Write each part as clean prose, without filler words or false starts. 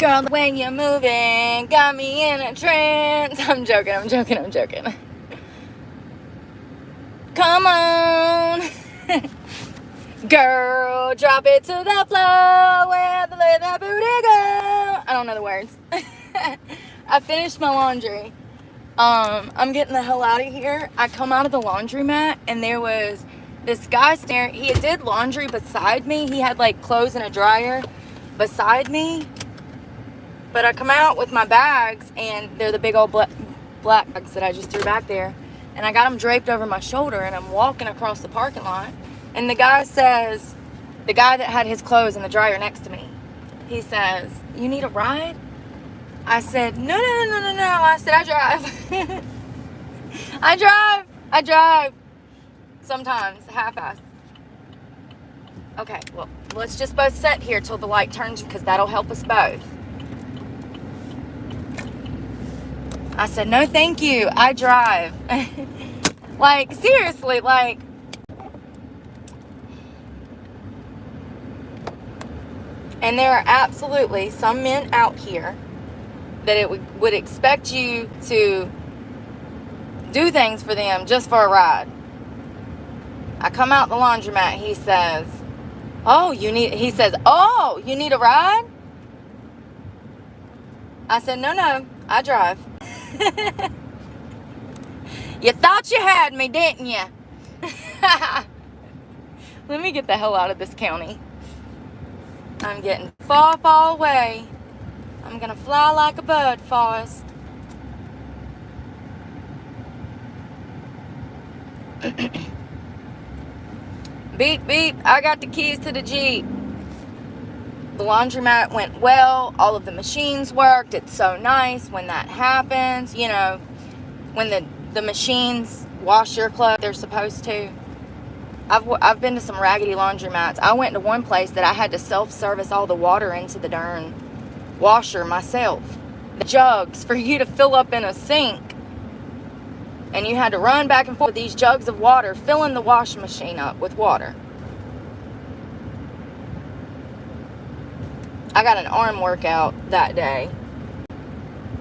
Girl, the way you're moving got me in a trance. I'm joking. Come on. Girl, drop it to the floor where the little booty go. I don't know the words. I finished my laundry. I'm getting the hell out of here. I come out of the laundromat and there was this guy staring. He did laundry beside me. He had like clothes in a dryer beside me. But I come out with my bags and they're the big old black bags that I just threw back there. And I got them draped over my shoulder and I'm walking across the parking lot. And the guy says, the guy that had his clothes in the dryer next to me, he says, "You need a ride?" I said, no. I said, I drive. I drive. Sometimes, half-ass. Okay, well, let's just both sit here till the light turns because that'll help us both. I said, no, thank you. I drive. Like, seriously, like. And there are absolutely some men out here that it would expect you to do things for them just for a ride. I come out the laundromat. He says, "Oh, you need a ride?" I said, no, I drive. You thought you had me, didn't you? Let me get the hell out of this county. I'm getting far, far away. I'm gonna fly like a bird, Forrest. Beep, beep. I got the keys to the Jeep. The laundromat went well. All of the machines worked. It's so nice when that happens. You know, when the machines wash your clothes, they're supposed to. I've been to some raggedy laundromats. I went to one place that I had to self-service all the water into the darn washer myself. The jugs for you to fill up in a sink. And you had to run back and forth with these jugs of water, filling the washing machine up with water. I got an arm workout that day.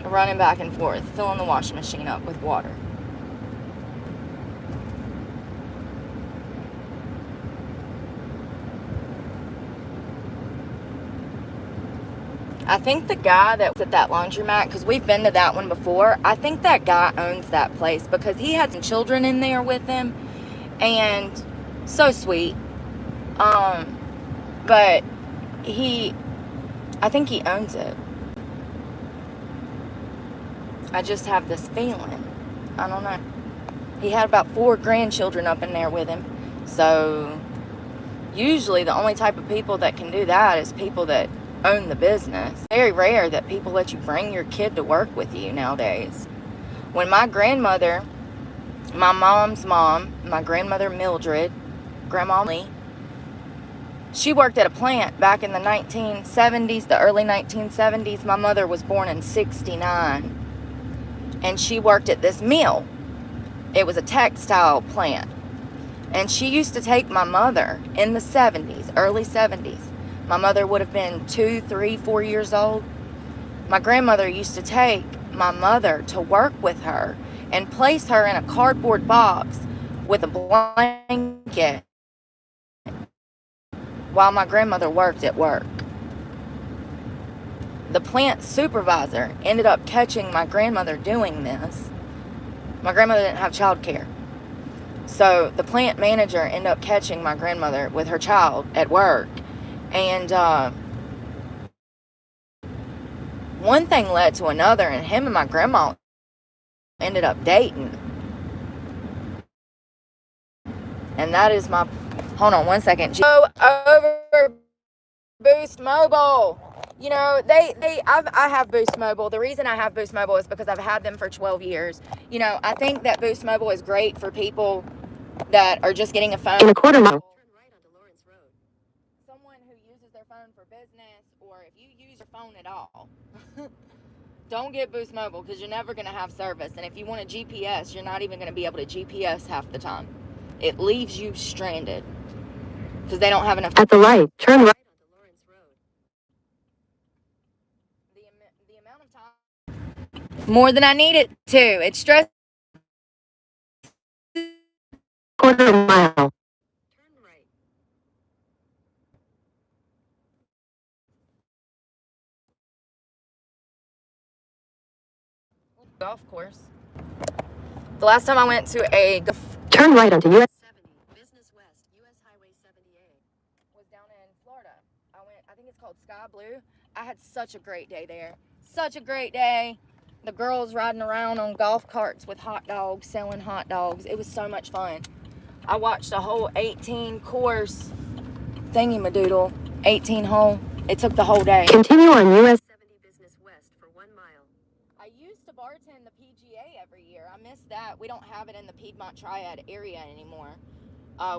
Running back and forth, filling the washing machine up with water. I think the guy that was at that laundromat, because we've been to that one before, I think that guy owns that place because he had some children in there with him, and so sweet. But I think he owns it. I just have this feeling. I don't know. He had about 4 grandchildren up in there with him, so usually the only type of people that can do that is people that own the business. Very rare that people let you bring your kid to work with you nowadays. When my grandmother, my mom's mom, my grandmother Mildred, Grandma Lee, she worked at a plant back in the 1970s, the early 1970s. My mother was born in 69. And she worked at this mill. It was a textile plant. And she used to take my mother in the 70s, early 70s. My mother would have been 2, 3, 4 years old. My grandmother used to take my mother to work with her and place her in a cardboard box with a blanket while my grandmother worked at work. The plant supervisor ended up catching my grandmother doing this. My grandmother didn't have child care. So the plant manager ended up catching my grandmother with her child at work. And one thing led to another, and him and my grandma ended up dating. And that is my... Hold on one second. Go over Boost Mobile. You know, I have Boost Mobile. The reason I have Boost Mobile is because I've had them for 12 years. You know, I think that Boost Mobile is great for people that are just getting a phone. In a quarter mile. Someone who uses their phone for business, or if you use your phone at all, don't get Boost Mobile because you're never going to have service. And if you want a GPS, you're not even going to be able to GPS half the time. It leaves you stranded because they don't have enough. At the light, turn right onto Lawrence Road. the amount of time more than I need it to. It's stressful. Quarter mile. Turn right. Golf course. The last time I went to a turn right onto US 70 Business West, US Highway 78, was down in Florida. I think it's called Sky Blue. I had such a great day there. Such a great day. The girls riding around on golf carts with hot dogs, selling hot dogs. It was so much fun. I watched a whole 18 course thingy-madoodle, 18 hole. It took the whole day. Continue on US 70 Business West for 1 mile. I used to bartend the PGA every year. I miss that. We don't have it in the Piedmont Triad area anymore.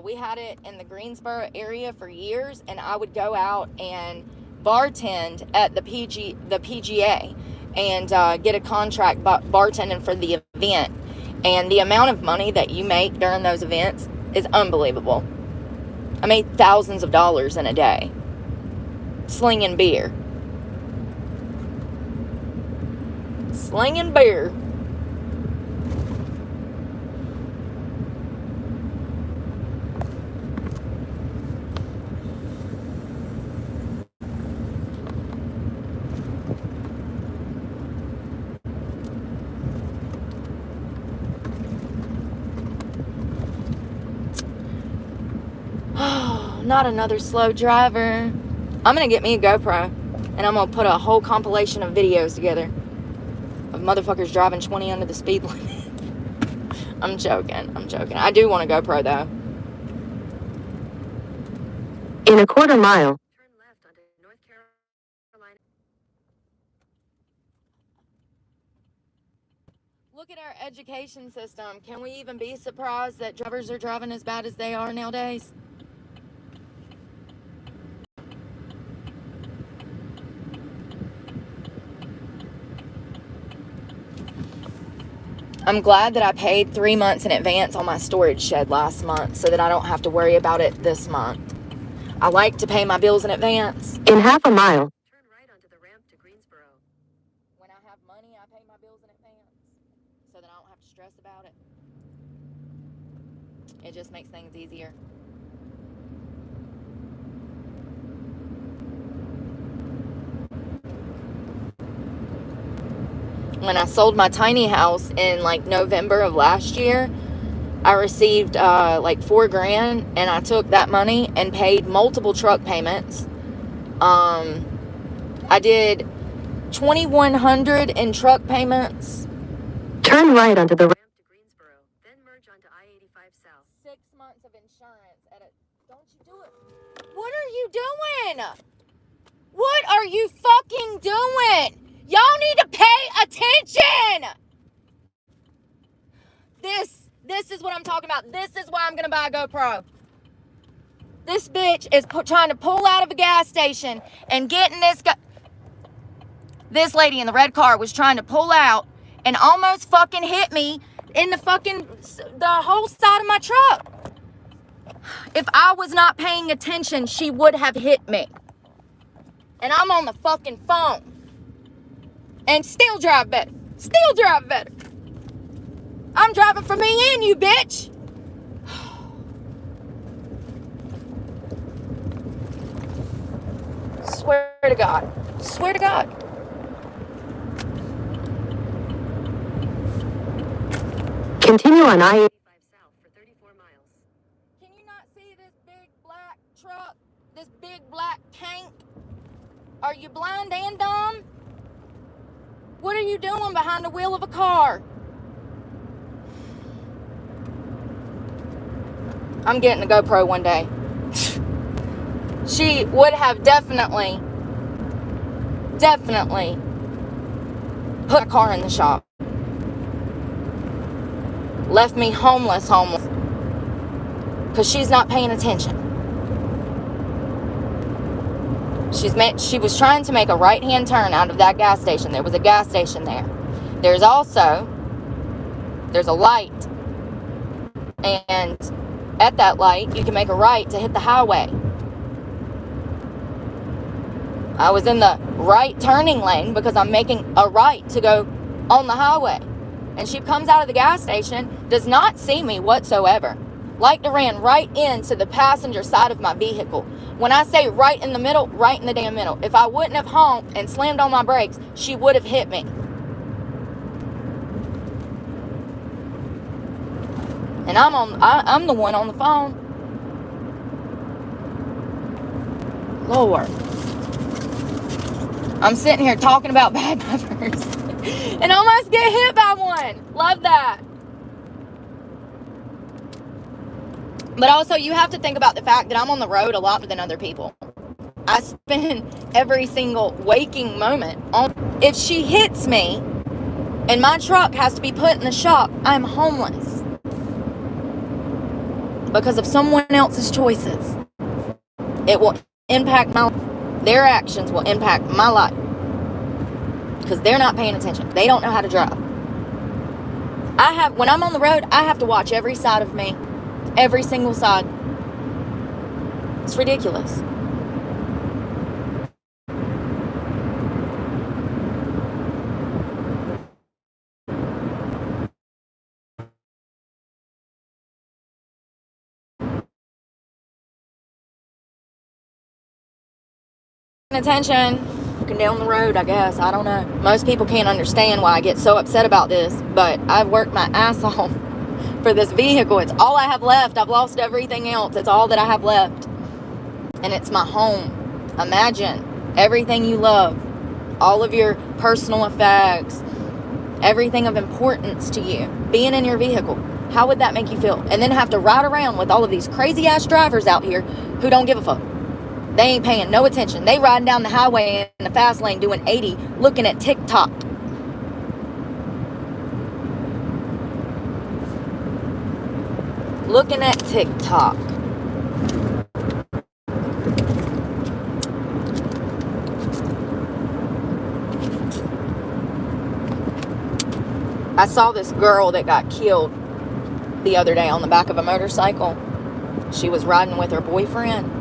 We had it in the Greensboro area for years, and I would go out and bartend at the PGA and get a contract bartending for the event. And the amount of money that you make during those events is unbelievable. I made thousands of dollars in a day slinging beer. Slinging beer. Not another slow driver. I'm gonna get me a GoPro and I'm gonna put a whole compilation of videos together of motherfuckers driving 20 under the speed limit. I'm joking. I do want a GoPro though. In a quarter mile, turn left onto North Carolina. Look at our education system. Can we even be surprised that drivers are driving as bad as they are nowadays? I'm glad that I paid 3 months in advance on my storage shed last month so that I don't have to worry about it this month. I like to pay my bills in advance. in half a mile, Turn right onto the ramp to Greensboro. When I have money, I pay my bills in advance so that I don't have to stress about it. It just makes things easier. When I sold my tiny house in like November of last year, I received like $4,000, and I took that money and paid multiple truck payments. I did $2,100 in truck payments. turn right onto the ramp to Greensboro, then merge onto I-85 South. 6 months of insurance at a. Don't you do it? What are you doing? What are you fucking doing? Y'all need to pay attention. This is what I'm talking about. This is why I'm gonna buy a GoPro. This bitch is trying to pull out of a gas station and getting this lady in the red car was trying to pull out and almost fucking hit me in the whole side of my truck. If I was not paying attention, she would have hit me. And I'm on the fucking phone. And still drive better. I'm driving for me and you, bitch. Swear to God. continue on I-85 South for 34 miles. Can you not see this big black truck? This big black tank? Are you blind and dumb? What are you doing behind the wheel of a car? I'm getting a GoPro one day. She would have definitely put a car in the shop. Left me homeless. Because she's not paying attention. She was trying to make a right-hand turn out of that gas station. There was a gas station there. There's a light. And at that light, you can make a right to hit the highway. I was in the right turning lane because I'm making a right to go on the highway. And she comes out of the gas station, does not see me whatsoever. Like to ran right into the passenger side of my vehicle. When I say right in the middle, right in the damn middle. If I wouldn't have honked and slammed on my brakes, she would have hit me. And I'm the one on the phone. Lord. I'm sitting here talking about bad numbers and almost get hit by one. Love that. But also, you have to think about the fact that I'm on the road a lot more than other people. I spend every single waking moment on. If she hits me and my truck has to be put in the shop, I'm homeless because of someone else's choices. It will impact my life. Their actions will impact my life because they're not paying attention. They don't know how to drive. When I'm on the road, I have to watch every side of me. Every single side. It's ridiculous. Attention. Walking down the road, I guess. I don't know. Most people can't understand why I get so upset about this, but I've worked my ass off for this vehicle. It's all I have left. I've lost everything else. It's all that I have left. And it's my home. Imagine everything you love, all of your personal effects, everything of importance to you, being in your vehicle. How would that make you feel? And then have to ride around with all of these crazy ass drivers out here who don't give a fuck. They ain't paying no attention. They riding down the highway in the fast lane doing 80, looking at TikTok. Looking at TikTok. I saw this girl that got killed the other day on the back of a motorcycle. She was riding with her boyfriend.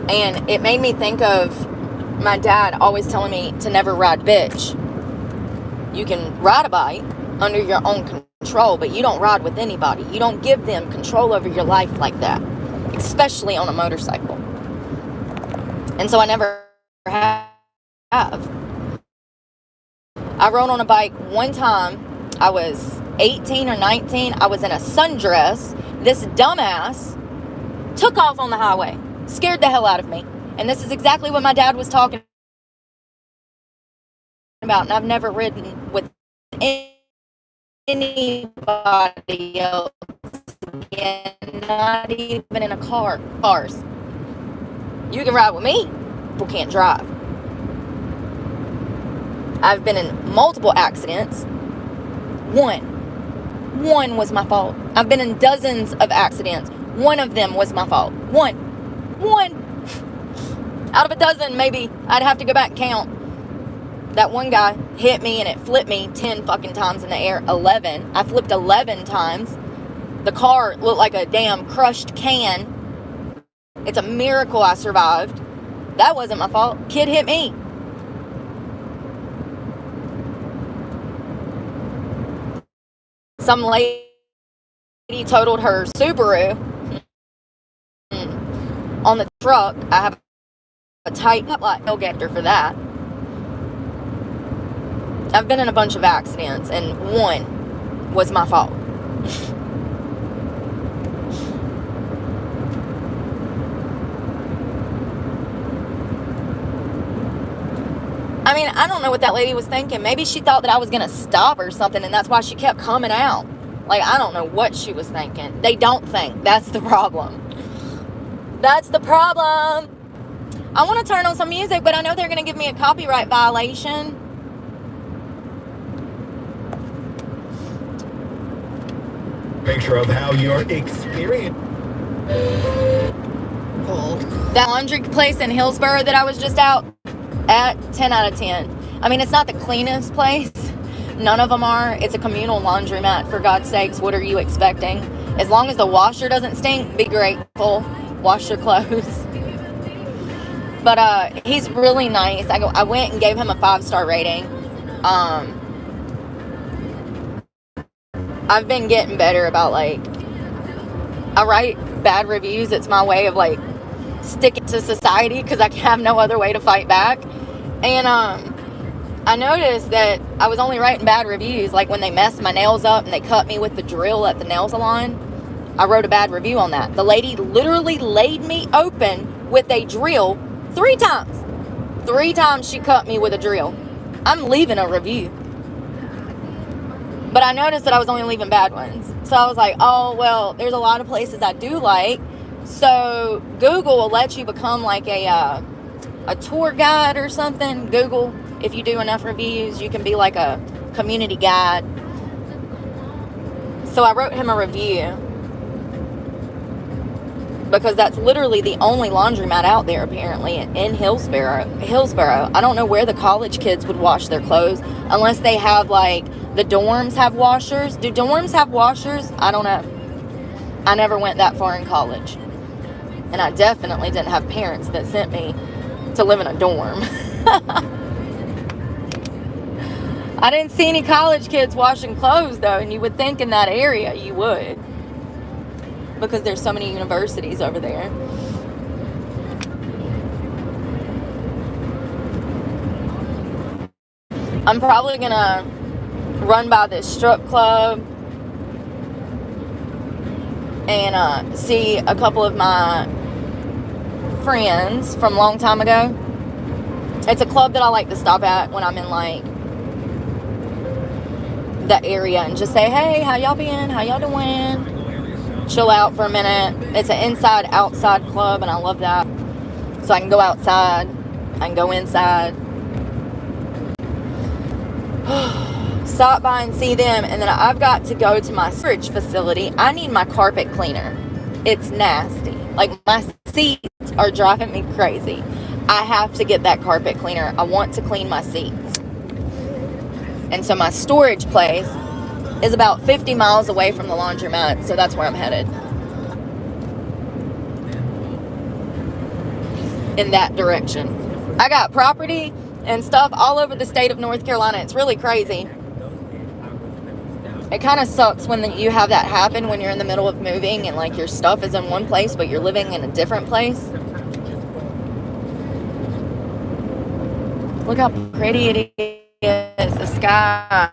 And it made me think of my dad always telling me to never ride bitch. You can ride a bike under your own control, but you don't ride with anybody. You don't give them control over your life like that, especially on a motorcycle. And so I never have. I rode on a bike one time. I was 18 or 19. I was in a sundress. This dumbass took off on the highway. Scared the hell out of me. And this is exactly what my dad was talking about. And I've never ridden with anybody else again, not even in a car. Cars. You can ride with me. People can't drive. I've been in multiple accidents. One was my fault. I've been in dozens of accidents. One of them was my fault. One. Out of a dozen, maybe. I'd have to go back and count. That one guy hit me and it flipped me 10 fucking times in the air. 11. I flipped 11 times. The car looked like a damn crushed can. It's a miracle I survived. That wasn't my fault. Kid hit me. Some lady totaled her Subaru on the truck. I have a tight tailgater for that. I've been in a bunch of accidents, and one was my fault. I mean, I don't know what that lady was thinking. Maybe she thought that I was going to stop or something, and that's why she kept coming out. Like, I don't know what she was thinking. They don't think. That's the problem. That's the problem. I want to turn on some music, but I know they're going to give me a copyright violation. Picture of how your experience. That laundry place in Hillsborough that I was just out at, 10 out of 10. I mean, it's not the cleanest place. None of them are. It's a communal laundromat, for God's sakes. What are you expecting? As long as the washer doesn't stink, be grateful. Wash your clothes. But he's really nice. I went and gave him a 5-star rating. I've been getting better about, like, I write bad reviews. It's my way of, like, sticking to society because I have no other way to fight back. And I noticed that I was only writing bad reviews, like when they messed my nails up and they cut me with the drill at the nail salon. I wrote a bad review on that. The lady literally laid me open with a drill 3 times. 3 times she cut me with a drill. I'm leaving a review. But I noticed that I was only leaving bad ones. So I was like, oh, well, there's a lot of places I do like. So Google will let you become like a tour guide or something. Google, if you do enough reviews, you can be like a community guide. So I wrote him a review because that's literally the only laundromat out there apparently in Hillsboro. I don't know where the college kids would wash their clothes unless they have, like, the dorms have washers. Do dorms have washers? I don't know. I never went that far in college. And I definitely didn't have parents that sent me to live in a dorm. I didn't see any college kids washing clothes, though, and you would think in that area you would, because there's so many universities over there. I'm probably gonna run by this strip club and see a couple of my friends from a long time ago. It's a club that I like to stop at when I'm in, like, the area and just say, hey, how y'all been? How y'all doing? Chill out for a minute. It's an inside-outside club, and I love that. So I can go outside. I can go inside. Stop by and see them. And then I've got to go to my storage facility. I need my carpet cleaner. It's nasty. Like, my seats are driving me crazy. I have to get that carpet cleaner. I want to clean my seats. And so my storage place is about 50 miles away from the laundromat, so that's where I'm headed. In that direction. I got property and stuff all over the state of North Carolina. It's really crazy. It kind of sucks when you have that happen when you're in the middle of moving and, like, your stuff is in one place but you're living in a different place. Look how pretty it is. The sky.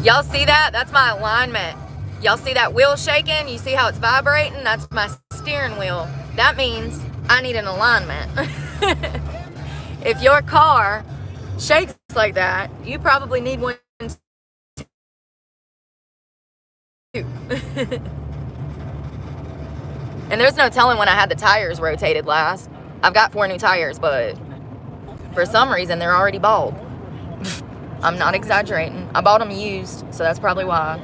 Y'all see that? That's my alignment. Y'all see that wheel shaking? You see how it's vibrating? That's my steering wheel. That means I need an alignment. If your car shakes like that, you probably need one too. And there's no telling when I had the tires rotated last. I've got 4 new tires, but for some reason they're already bald. I'm not exaggerating. I bought them used, so that's probably why.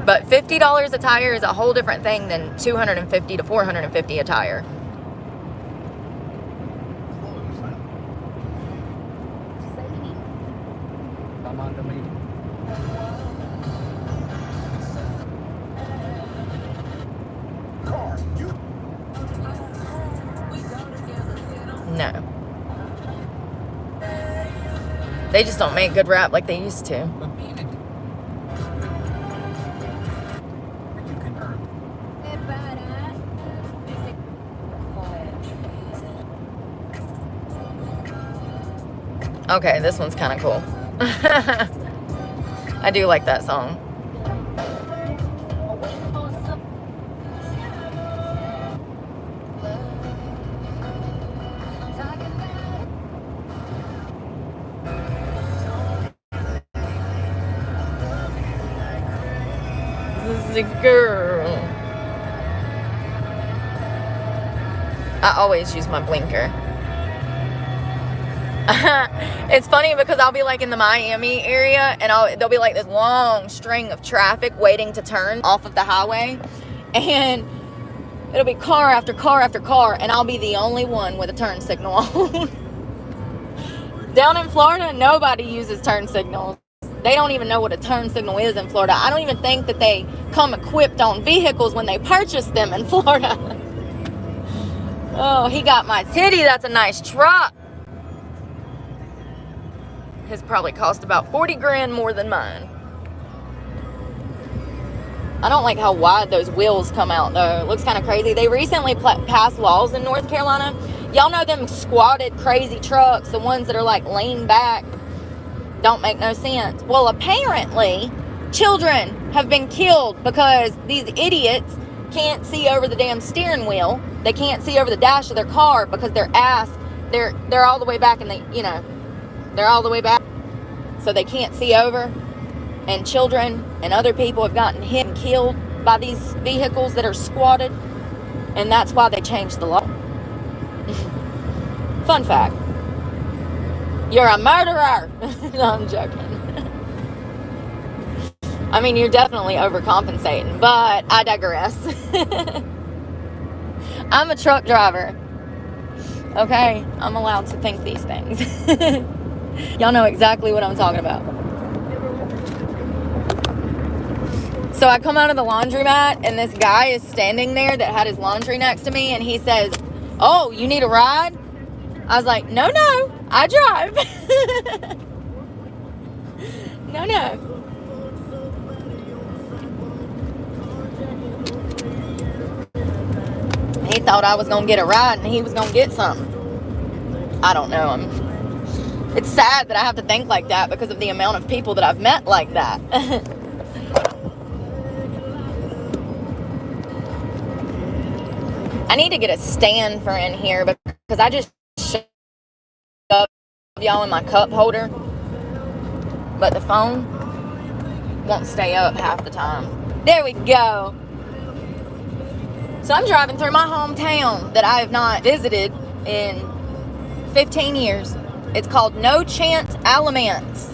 But $50 a tire is a whole different thing than $250 to $450 a tire. No. They just don't make good rap like they used to. Okay, this one's kind of cool. I do like that song. This is a girl. I always use my blinker. It's funny because I'll be like in the Miami area and there'll be like this long string of traffic waiting to turn off of the highway, And it'll be car after car after car, and I'll be the only one with a turn signal on. Down in Florida, nobody uses turn signals. They don't even know what a turn signal is in Florida. I don't even think that they come equipped on vehicles when they purchase them in Florida. Oh, he got my City. That's a nice truck. His probably cost about 40 grand more than mine. I don't like how wide those wheels come out, though. It looks kind of crazy. They recently passed laws in North Carolina. Y'all know them squatted crazy trucks, the ones that are like lean back, don't make no sense. Well, apparently, children have been killed because these idiots can't see over the damn steering wheel. They can't see over the dash of their car because their ass, they're all the way back in the, they're all the way back. So they can't see over. And children and other people have gotten hit and killed by these vehicles that are squatted. And that's why they changed the law. Fun fact. You're a murderer. No, I'm joking. I mean, you're definitely overcompensating, but I digress. I'm a truck driver. Okay? I'm allowed to think these things. Y'all know exactly what I'm talking about. So I come out of the laundromat, and this guy is standing there that had his laundry next to me, and he says, "Oh, you need a ride?" I was like, no, I drive. No. He thought I was going to get a ride, and he was going to get something. I don't know. It's sad that I have to think like that because of the amount of people that I've met like that. I need to get a stand for in here because I just shoved y'all in my cup holder, but the phone won't stay up half the time. There we go. So I'm driving through my hometown that I have not visited in 15 years. It's called No Chance Alamance.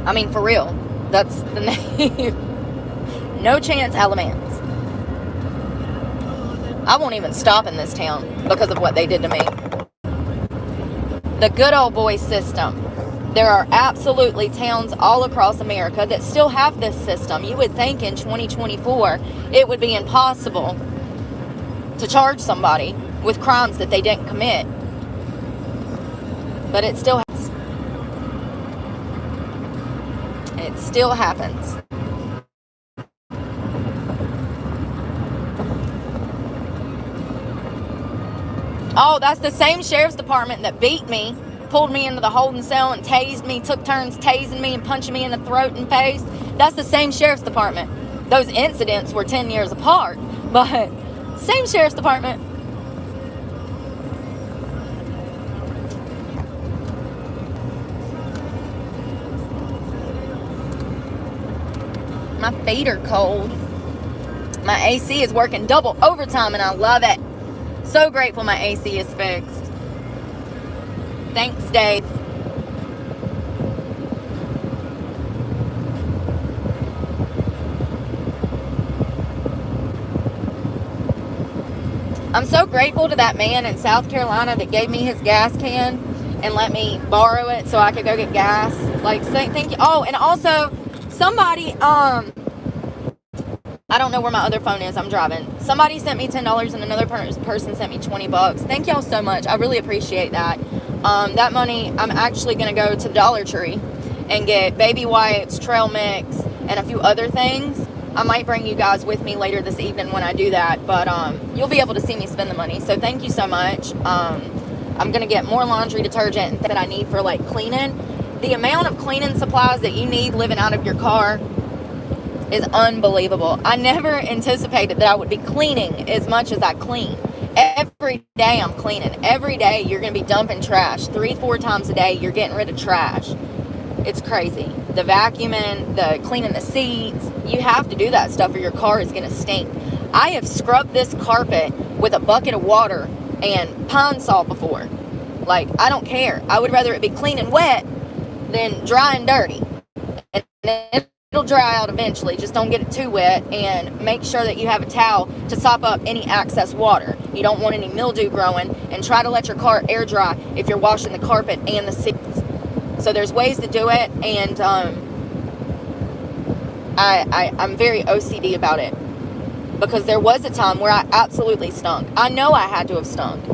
I mean, for real. That's the name. No Chance Alamance. I won't even stop in this town because of what they did to me. The good old boy system. There are absolutely towns all across America that still have this system. You would think in 2024 it would be impossible to charge somebody with crimes that they didn't commit. But it still happens. It still happens. Oh, that's the same sheriff's department that beat me, pulled me into the holding cell and tased me, took turns tasing me and punching me in the throat and face. That's the same sheriff's department. Those incidents were 10 years apart, but same sheriff's department. My feet are cold. My AC is working double overtime and I love it. So grateful my AC is fixed. Thanks, Dave. I'm so grateful to that man in South Carolina that gave me his gas can and let me borrow it so I could go get gas. Like, thank you. Oh, and also, somebody, I don't know where my other phone is. I'm driving. Somebody sent me $10 and another person sent me $20. Thank y'all so much. I really appreciate that. That money, I'm actually going to go to the Dollar Tree and get baby wipes, trail mix, and a few other things. I might bring you guys with me later this evening when I do that, but you'll be able to see me spend the money. So thank you so much. I'm going to get more laundry detergent that I need for like cleaning. The amount of cleaning supplies that you need living out of your car is unbelievable. I never anticipated that I would be cleaning as much as I clean. Every day I'm cleaning. Every day you're going to be dumping trash. 3-4 times a day you're getting rid of trash. It's crazy. The vacuuming, the cleaning the seats. You have to do that stuff or your car is going to stink. I have scrubbed this carpet with a bucket of water and Pine Sol before. Like, I don't care. I would rather it be clean and wet than dry and dirty. And It'll dry out eventually. Just don't get it too wet, and make sure that you have a towel to sop up any excess water. You don't want any mildew growing, and try to let your car air dry if you're washing the carpet and the seats. So there's ways to do it, and I'm very OCD about it, because there was a time where I absolutely stunk. I know I had to have stunk.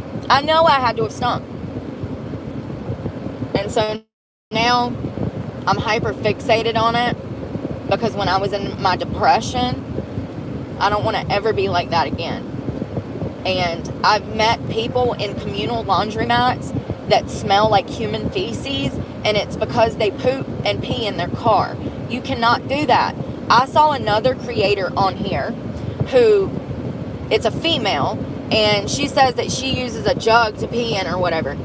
And so now I'm hyper fixated on it, because when I was in my depression, I don't want to ever be like that again. And I've met people in communal laundromats that smell like human feces, and it's because they poop and pee in their car. You cannot do that. I saw another creator on here who, it's a female, and she says that she uses a jug to pee in or whatever.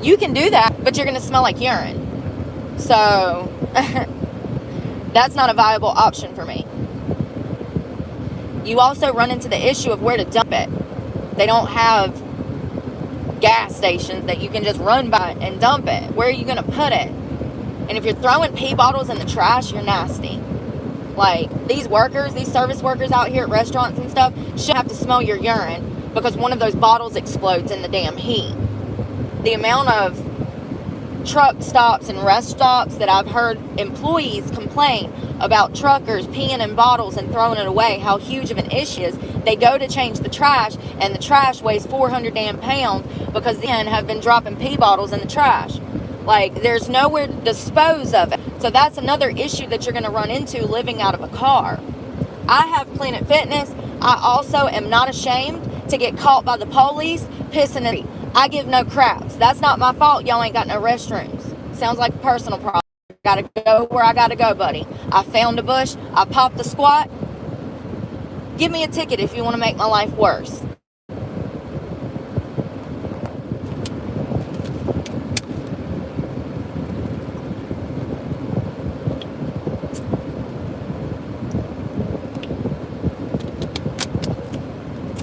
You can do that, but you're going to smell like urine. So that's not a viable option for me. You also run into the issue of where to dump it. They don't have gas stations that you can just run by and dump it. Where are you going to put it? And if you're throwing pee bottles in the trash, you're nasty. Like, these workers, these service workers out here at restaurants and stuff, should have to smell your urine, because one of those bottles explodes in the damn heat. The amount of truck stops and rest stops that I've heard employees complain about truckers peeing in bottles and throwing it away, how huge of an issue it is. They go to change the trash, and the trash weighs 400 damn pounds, because then have been dropping pee bottles in the trash. Like, there's nowhere to dispose of it. So that's another issue that you're going to run into living out of a car. I have Planet Fitness. I also am not ashamed to get caught by the police pissing in the I give no craps. That's not my fault y'all ain't got no restrooms. Sounds like a personal problem. Gotta go where I gotta go, buddy. I found a bush. I popped the squat. Give me a ticket if you want to make my life worse.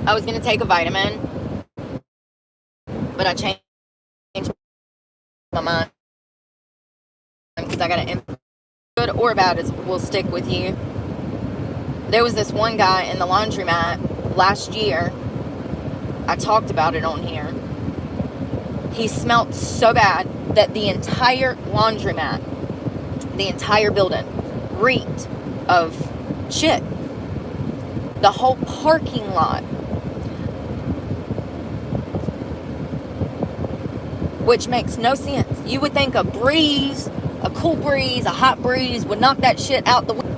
I was going to take a vitamin, but I changed my mind, because I got an good or bad will stick with you. There was this one guy in the laundromat last year. I talked about it on here. He smelled so bad that the entire laundromat, the entire building, reeked of shit. The whole parking lot. Which makes no sense. You would think a breeze, a cool breeze, a hot breeze would knock that shit out the window.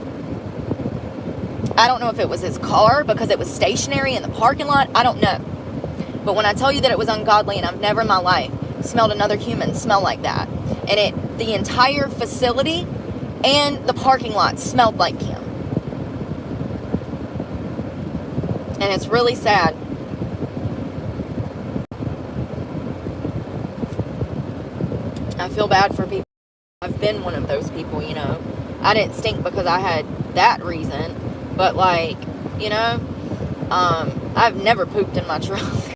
I don't know if it was his car because it was stationary in the parking lot. I don't know. But when I tell you that it was ungodly, and I've never in my life smelled another human smell like that. And the entire facility and the parking lot smelled like him. And it's really sad. I feel bad for people. I've been one of those people, you know. I didn't stink because I had that reason. But, like, you know, I've never pooped in my trunk.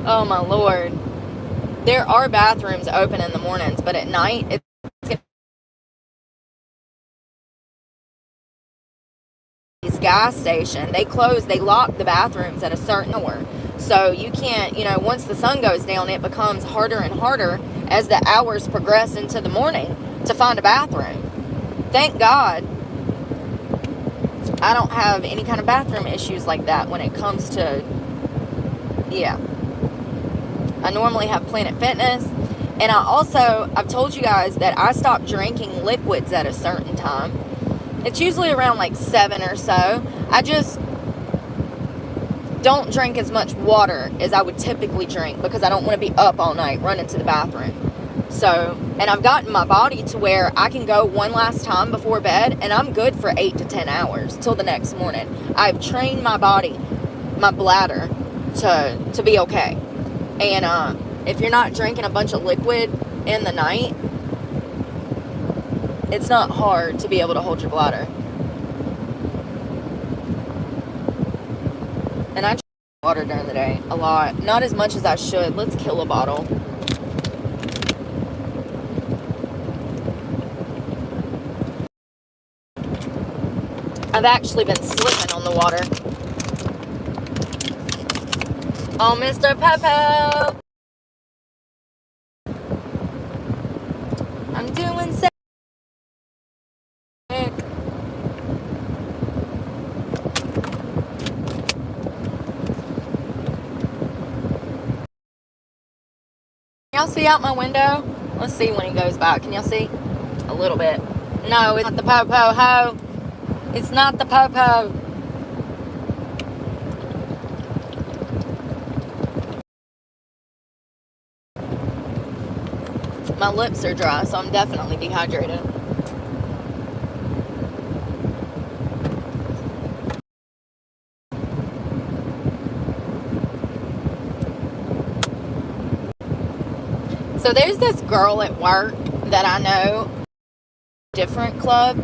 Oh, my Lord. There are bathrooms open in the mornings, but at night, it's gas station. They lock the bathrooms at a certain hour. So you can't, you know, once the sun goes down, it becomes harder and harder as the hours progress into the morning to find a bathroom. Thank God I don't have any kind of bathroom issues like that when it comes to, yeah. I normally have Planet Fitness. And I've told you guys that I stopped drinking liquids at a certain time. It's usually around like 7 or so. I just don't drink as much water as I would typically drink, because I don't want to be up all night running to the bathroom. So, and I've gotten my body to where I can go one last time before bed, and I'm good for 8 to 10 hours till the next morning. I've trained my body, my bladder, to be okay. And if you're not drinking a bunch of liquid in the night, it's not hard to be able to hold your bladder. And I drink water during the day a lot. Not as much as I should. Let's kill a bottle. I've actually been slipping on the water. Oh, Mr. Popo. I'm doing sick. Y'all see out my window? Let's see when he goes by. Can y'all see? A little bit. No, it's not the Popo, ho. It's not the Popo. My lips are dry, so I'm definitely dehydrated. So there's this girl at work that I know, different club.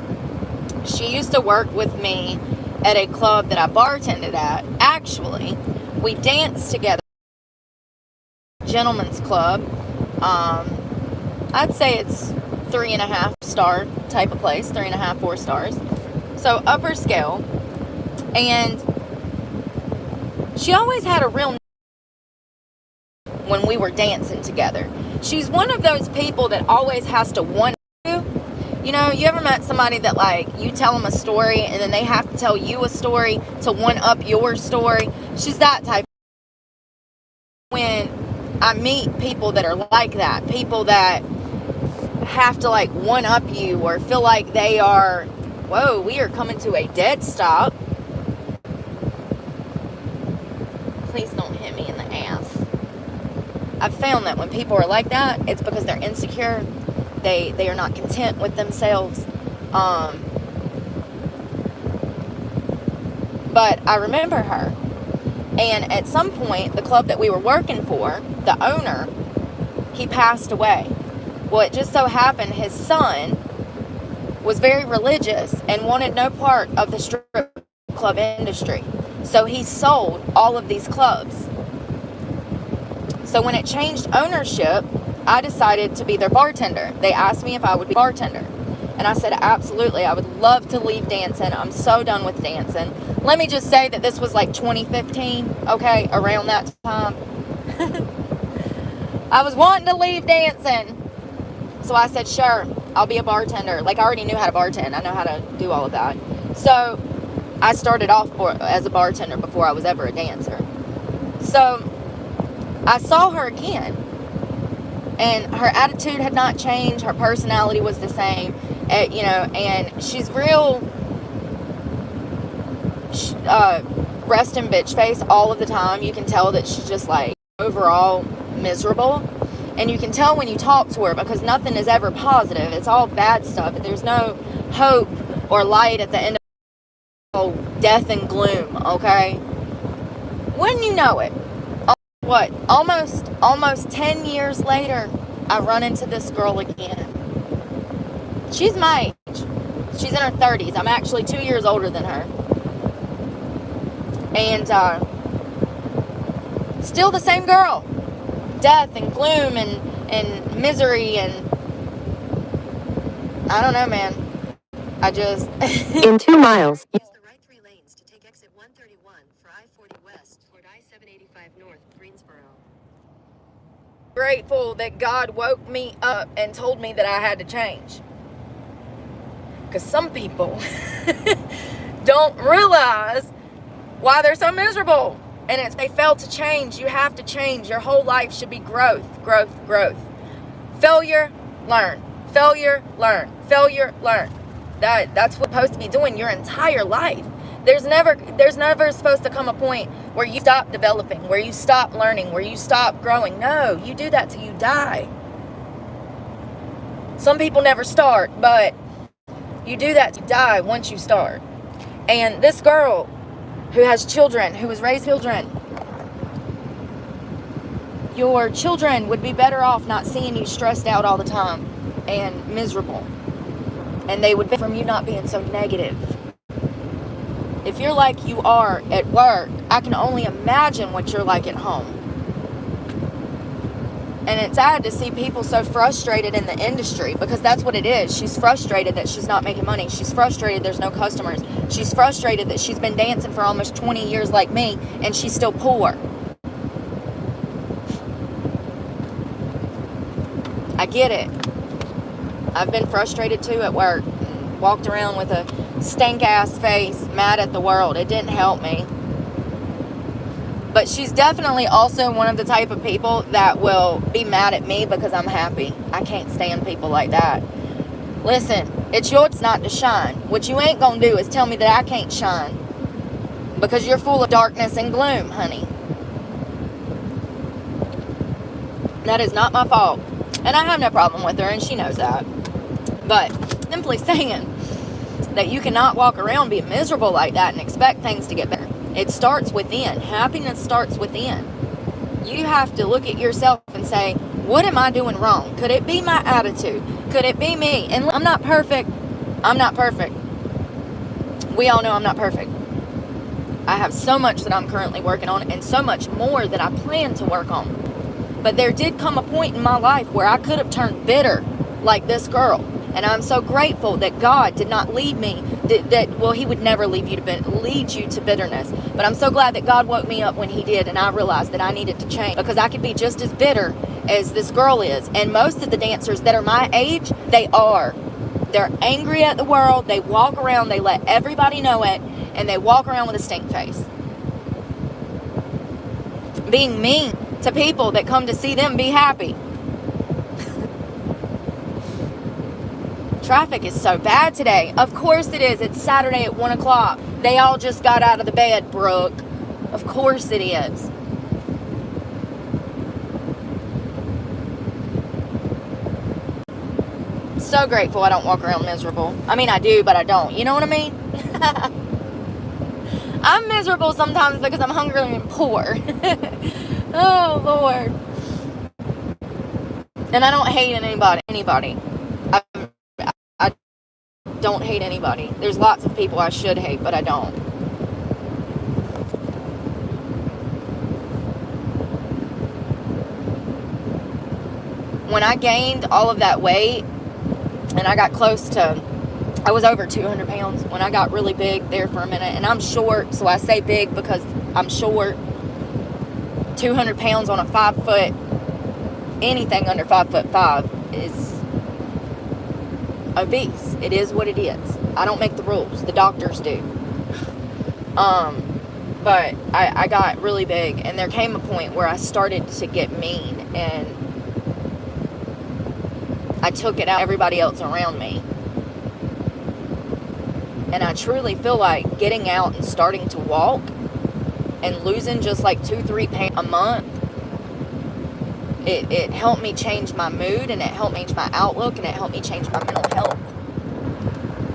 She used to work with me at a club that I bartended at. Actually, we danced together. Gentlemen's club. I'd say it's 3.5 star type of place, 3.5, 4 stars. So upper scale. And she always had a real when we were dancing together. She's one of those people that always has to one you. You know, you ever met somebody that, like, you tell them a story and then they have to tell you a story to one up your story? She's that type. When I meet people that are like that, people that have to, like, one up you or feel like they are, whoa, we are coming to a dead stop. Please don't hit me in the ass. I've found that when people are like that, it's because they're insecure. They are not content with themselves. But I remember her. And at some point, the club that we were working for, the owner, he passed away. Well, it just so happened his son was very religious and wanted no part of the strip club industry. So he sold all of these clubs. So when it changed ownership, I decided to be their bartender. They asked me if I would be bartender. And I said, absolutely, I would love to leave dancing. I'm so done with dancing. Let me just say that this was like 2015, okay, around that time. I was wanting to leave dancing. So I said, sure, I'll be a bartender. Like, I already knew how to bartend. I know how to do all of that. So I started off as a bartender before I was ever a dancer. So I saw her again. And her attitude had not changed. Her personality was the same. You know, and she's real resting bitch face all of the time. You can tell that she's just, like, overall miserable. And you can tell when you talk to her because nothing is ever positive. It's all bad stuff. There's no hope or light at the end of death and gloom, okay? Wouldn't you know it? What, almost 10 years later, I run into this girl again. She's my age. She's in her 30s. I'm actually 2 years older than her. And still the same girl. Death and gloom and misery and I don't know, man. I just... In 2 miles. Use the right 3 lanes to take exit 131 for I-40 West toward I-785 North, Greensboro. Grateful that God woke me up and told me that I had to change. Because some people don't realize why they're so miserable. And it's they fail to change. You have to change. Your whole life should be growth, growth, growth. Failure, learn. Failure, learn. Failure, learn. That's what you're supposed to be doing your entire life. There's never supposed to come a point where you stop developing, where you stop learning, where you stop growing. No, you do that till you die. Some people never start, but you do that to die once you start. And this girl who has children, who has raised children, your children would be better off not seeing you stressed out all the time and miserable. And they would be from you not being so negative. If you're like you are at work, I can only imagine what you're like at home. And it's sad to see people so frustrated in the industry, because that's what it is. She's frustrated that she's not making money. She's frustrated there's no customers. She's frustrated that she's been dancing for almost 20 years like me and she's still poor. I get it. I've been frustrated too at work. Walked around with a stank ass face, mad at the world. It didn't help me. But she's definitely also one of the type of people that will be mad at me because I'm happy. I can't stand people like that. Listen, it's yours not to shine. What you ain't gonna do is tell me that I can't shine, because you're full of darkness and gloom, honey. That is not my fault. And I have no problem with her, and she knows that. But simply saying that you cannot walk around being miserable like that and expect things to get better. It starts within. Happiness starts within. You have to look at yourself and say, what am I doing wrong? Could it be my attitude? Could it be me? And I'm not perfect. I'm not perfect. We all know I'm not perfect. I have so much that I'm currently working on, and so much more that I plan to work on. But there did come a point in my life where I could have turned bitter like this girl. And I'm so grateful that God did not lead me, well, he would never lead you to bitterness. But I'm so glad that God woke me up when he did, and I realized that I needed to change, because I could be just as bitter as this girl is. And most of the dancers that are my age, they are. They're angry at the world. They walk around, they let everybody know it, and they walk around with a stink face. Being mean to people that come to see them be happy. Traffic is so bad today. Of course it is. It's Saturday at 1 o'clock. They all just got out of the bed, Brooke. Of course it is. So grateful I don't walk around miserable. I mean, I do, but I don't. You know what I mean? I'm miserable sometimes because I'm hungry and poor. Oh, Lord. And I don't hate anybody. I don't hate anybody. There's lots of people I should hate, but I don't. When I gained all of that weight, and I got close to, I was over 200 pounds when I got really big there for a minute. And I'm short, so I say big because I'm short. 200 pounds on a 5 foot, anything under 5'5" is obese. It is what it is. I don't make the rules. The doctors do. But I got really big, and there came a point where I started to get mean, and I took it out on everybody else around me. And I truly feel like getting out and starting to walk and losing just like 2-3 pounds a month, it helped me change my mood, and it helped me change my outlook, and it helped me change my mental health.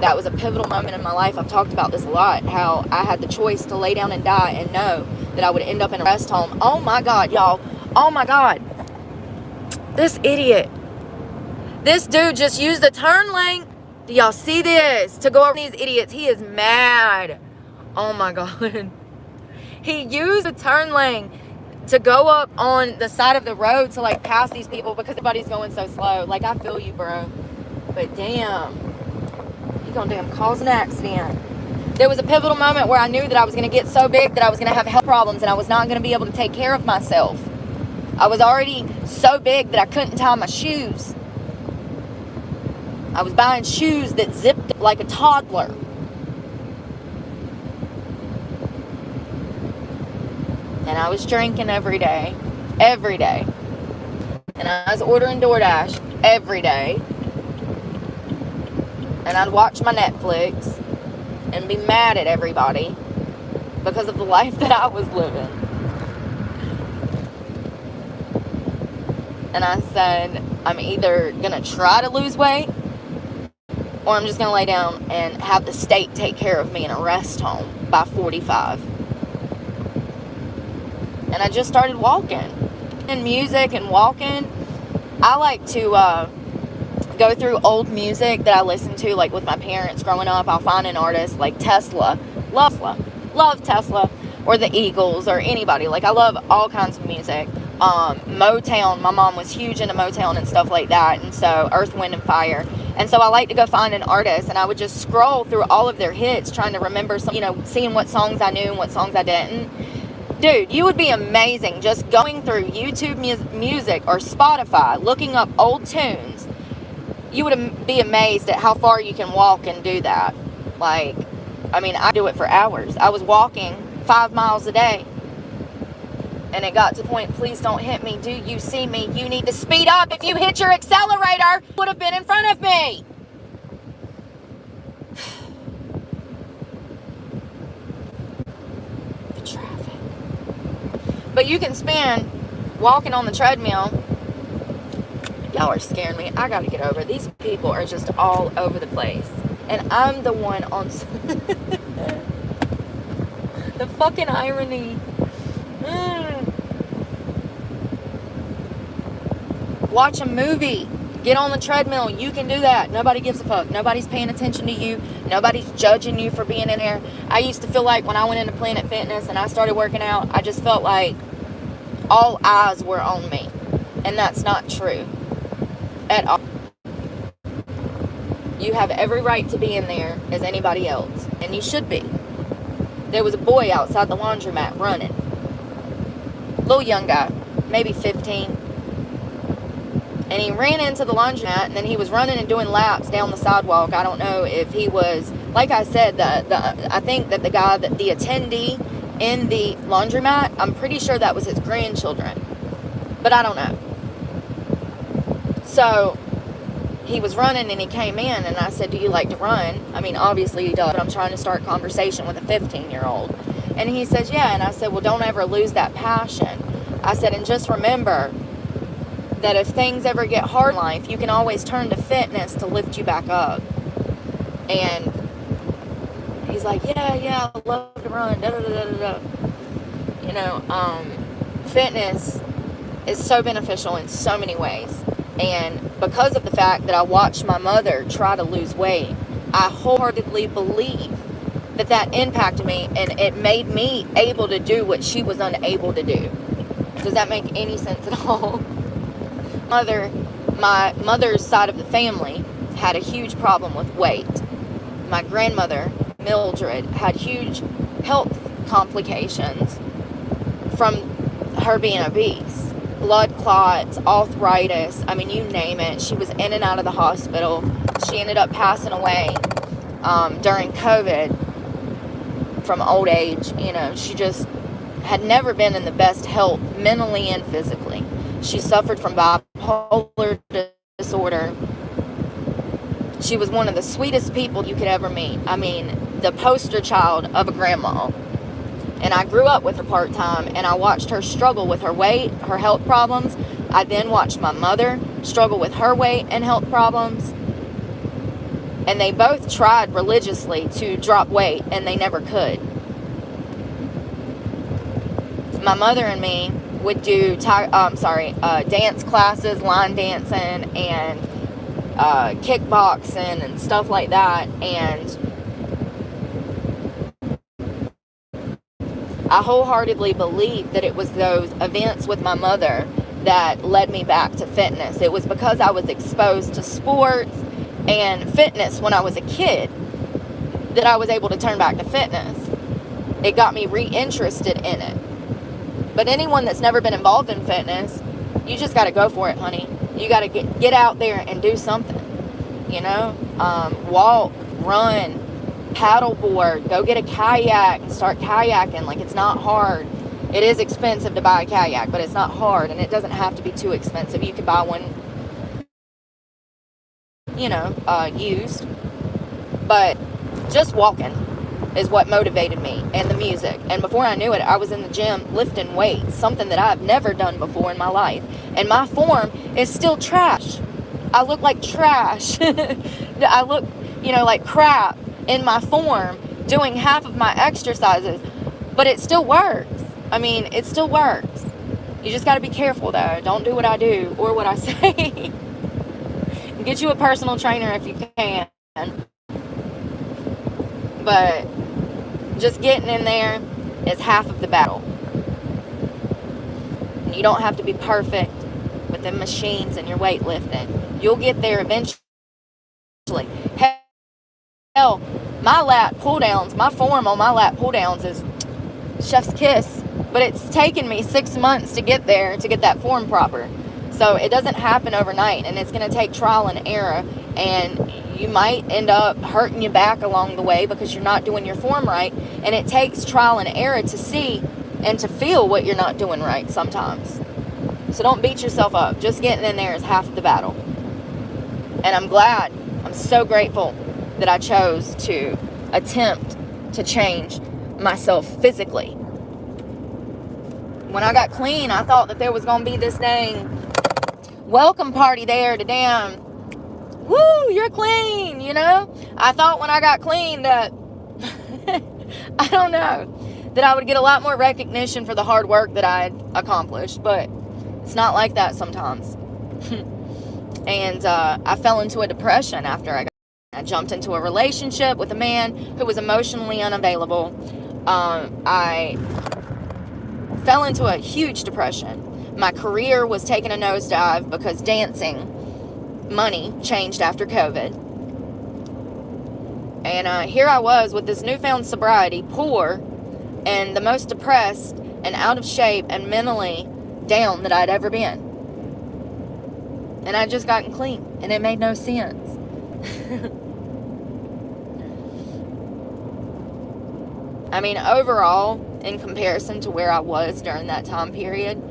That was a pivotal moment in my life. I've talked about this a lot, how I had the choice to lay down and die and know that I would end up in a rest home. Oh my God, y'all. Oh my God. This idiot. This dude just used the turn lane. Do y'all see this? To go over these idiots. He is mad. Oh my God. He used the turn lane to go up on the side of the road to like pass these people because everybody's going so slow. Like, I feel you, bro. But damn. You gonna damn cause an accident. There was a pivotal moment where I knew that I was going to get so big that I was going to have health problems, and I was not going to be able to take care of myself. I was already so big that I couldn't tie my shoes. I was buying shoes that zipped like a toddler. And I was drinking every day. Every day. And I was ordering DoorDash every day. And I'd watch my Netflix and be mad at everybody because of the life that I was living. And I said, I'm either going to try to lose weight, or I'm just going to lay down and have the state take care of me in a rest home by 45. And I just started walking. And music and walking. I like to go through old music that I listened to, like with my parents growing up. I'll find an artist like Tesla. Love Tesla. Or the Eagles or anybody. Like, I love all kinds of music. Motown. My mom was huge into Motown and stuff like that, and so Earth, Wind, and Fire. And so I like to go find an artist, and I would just scroll through all of their hits, trying to remember some, seeing what songs I knew and what songs I didn't. Dude, you would be amazing just going through YouTube music or Spotify, looking up old tunes. You would be amazed at how far you can walk and do that. Like, I mean, I do it for hours. I was walking 5 miles a day. And it got to the point, please don't hit me. Do you see me? You need to speed up. If you hit your accelerator, would have been in front of me. The traffic. But you can spend walking on the treadmill. Y'all are scaring me. I gotta get over it. These people are just all over the place. And I'm the one on... The fucking irony. Watch a movie. Get on the treadmill. You can do that. Nobody gives a fuck. Nobody's paying attention to you. Nobody's judging you for being in there. I used to feel like when I went into Planet Fitness and I started working out, I just felt like all eyes were on me. And that's not true at all. You have every right to be in there as anybody else. And you should be. There was a boy outside the laundromat running. Little young guy. Maybe 15. And he ran into the laundromat, and then he was running and doing laps down the sidewalk. I don't know if he was, like I said, I think that the attendee in the laundromat, I'm pretty sure that was his grandchildren. But I don't know. So, he was running and he came in, and I said, do you like to run? I mean, obviously he does, but I'm trying to start conversation with a 15-year-old. And he says, yeah. And I said, well, don't ever lose that passion. I said, and just remember that if things ever get hard in life, you can always turn to fitness to lift you back up. And he's like, yeah, I love to run, fitness is so beneficial in so many ways. And because of the fact that I watched my mother try to lose weight, I wholeheartedly believe that impacted me, and it made me able to do what she was unable to do. Does that make any sense at all? My mother's side of the family had a huge problem with weight. My grandmother, Mildred, had huge health complications from her being obese. Blood clots, arthritis, I mean, you name it. She was in and out of the hospital. She ended up passing away during COVID from old age. She just had never been in the best health, mentally and physically. She suffered from bipolar disorder. She was one of the sweetest people you could ever meet. I mean, the poster child of a grandma. And I grew up with her part-time, and I watched her struggle with her weight, her health problems. I then watched my mother struggle with her weight and health problems. And they both tried religiously to drop weight, and they never could. My mother and me would do dance classes, line dancing, and kickboxing and stuff like that. And I wholeheartedly believe that it was those events with my mother that led me back to fitness. It was because I was exposed to sports and fitness when I was a kid that I was able to turn back to fitness. It got me reinterested in it. But anyone that's never been involved in fitness, you just got to go for it, honey. You got to get out there and do something. Walk, run, paddleboard, go get a kayak and start kayaking. Like, it's not hard. It is expensive to buy a kayak, but it's not hard, and it doesn't have to be too expensive. You could buy one, used. But just walking is what motivated me, and the music. And before I knew it, I was in the gym lifting weights, something that I've never done before in my life. And my form is still trash. I look like trash. I look, like crap in my form doing half of my exercises, but it still works. I mean, it still works. You just got to be careful, though. Don't do what I do or what I say. Get you a personal trainer if you can. But just getting in there is half of the battle. and you don't have to be perfect with the machines and your weightlifting. You'll get there eventually. Hell, my lat pull downs, my form on my lat pull downs is chef's kiss, but it's taken me 6 months to get there, to get that form proper. So it doesn't happen overnight, and it's going to take trial and error, and you might end up hurting your back along the way because you're not doing your form right, and it takes trial and error to see and to feel what you're not doing right sometimes. So don't beat yourself up. Just getting in there is half the battle. And I'm so grateful that I chose to attempt to change myself physically. When I got clean, I thought that there was going to be this dang welcome party there to damn, woo, you're clean, you know? I thought when I got clean that, I don't know, that I would get a lot more recognition for the hard work that I had accomplished, but it's not like that sometimes. And I fell into a depression after I jumped into a relationship with a man who was emotionally unavailable. I fell into a huge depression. My career was taking a nosedive because dancing money changed after COVID. And here I was with this newfound sobriety, poor, and the most depressed and out of shape and mentally down that I'd ever been. And I'd just gotten clean, and it made no sense. I mean, overall, in comparison to where I was during that time period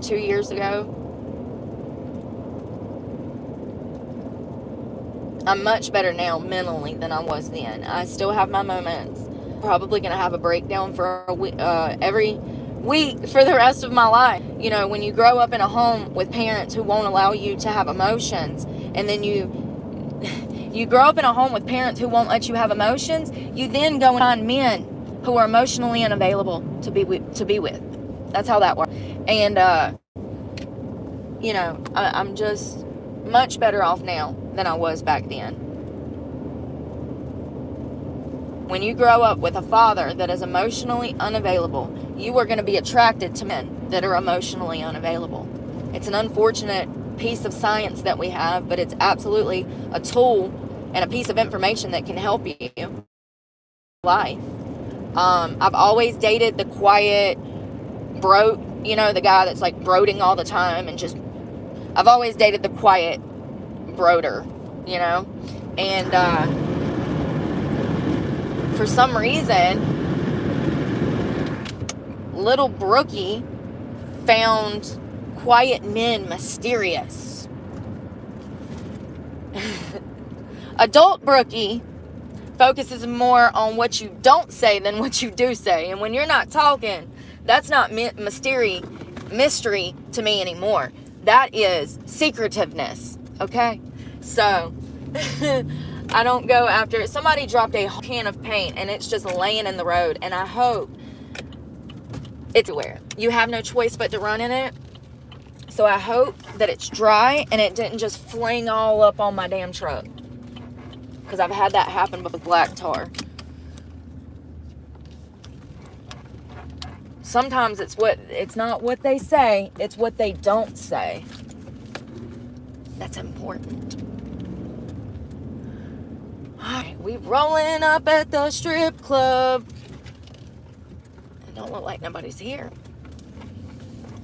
2 years ago, I'm much better now mentally than I was then. I still have my moments. Probably going to have a breakdown for every week for the rest of my life. You know, when you grow up in a home with parents who won't allow you to have emotions, and then you grow up in a home with parents who won't let you have emotions, you then go and find men who are emotionally unavailable to be with. That's how that works. And, you know, I'm just much better off now than I was back then. When you grow up with a father that is emotionally unavailable, you are going to be attracted to men that are emotionally unavailable. It's an unfortunate piece of science that we have, but it's absolutely a tool and a piece of information that can help you in life. I've always dated the quiet bro, you know, the guy that's like brooding all the time, and just, I've always dated the quiet broder, you know, and for some reason, little Brookie found quiet men mysterious. Adult Brookie focuses more on what you don't say than what you do say. And when you're not talking, that's not mystery to me anymore. That is secretiveness, okay? So, I don't go after it. Somebody dropped a can of paint and it's just laying in the road, and I hope it's aware. You have no choice but to run in it. So I hope that it's dry and it didn't just fling all up on my damn truck, because I've had that happen with black tar. Sometimes it's not what they say, it's what they don't say. That's important. Alright, we rolling up at the strip club. It don't look like nobody's here.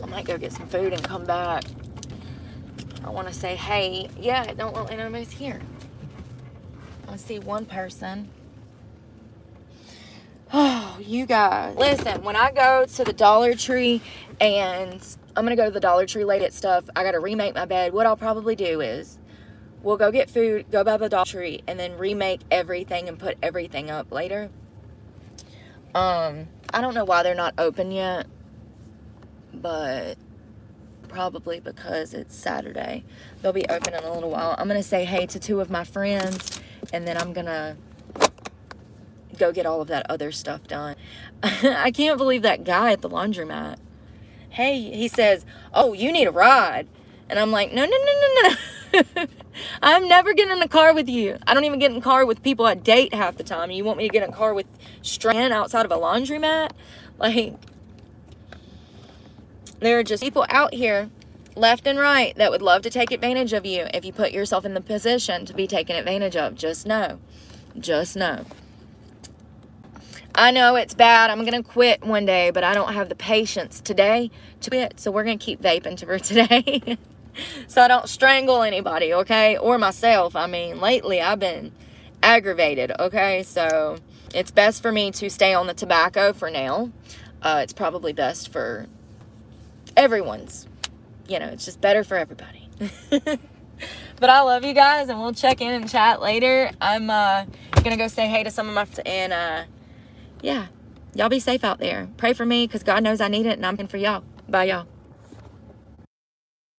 I might go get some food and come back. I want to say, hey, yeah, it don't look like nobody's here. I see one person. Oh, you guys. Listen, when I go to the Dollar Tree, and I'm going to go to the Dollar Tree late at stuff, I got to remake my bed. What I'll probably do is, we'll go get food, go by the Dollar Tree, and then remake everything and put everything up later. I don't know why they're not open yet, but probably because it's Saturday. They'll be open in a little while. I'm going to say hey to 2 of my friends, and then I'm going to go get all of that other stuff done. I can't believe that guy at the laundromat. Hey, he says, oh, you need a ride. And I'm like, no. I'm never getting in a car with you. I don't even get in a car with people I date half the time. You want me to get in a car with Strand outside of a laundromat? Like, There are just people out here, left and right, that would love to take advantage of you if you put yourself in the position to be taken advantage of. Just know. Just know. I know it's bad. I'm going to quit one day, but I don't have the patience today to quit. So we're going to keep vaping for today. So I don't strangle anybody, okay? Or myself. I mean, lately I've been aggravated, okay? So it's best for me to stay on the tobacco for now. It's probably best for everyone's. You know, it's just better for everybody. But I love you guys, and we'll check in and chat later. I'm going to go say hey to some of my friends, and yeah, y'all be safe out there. Pray for me, because God knows I need it, and I'm praying for y'all. Bye, y'all.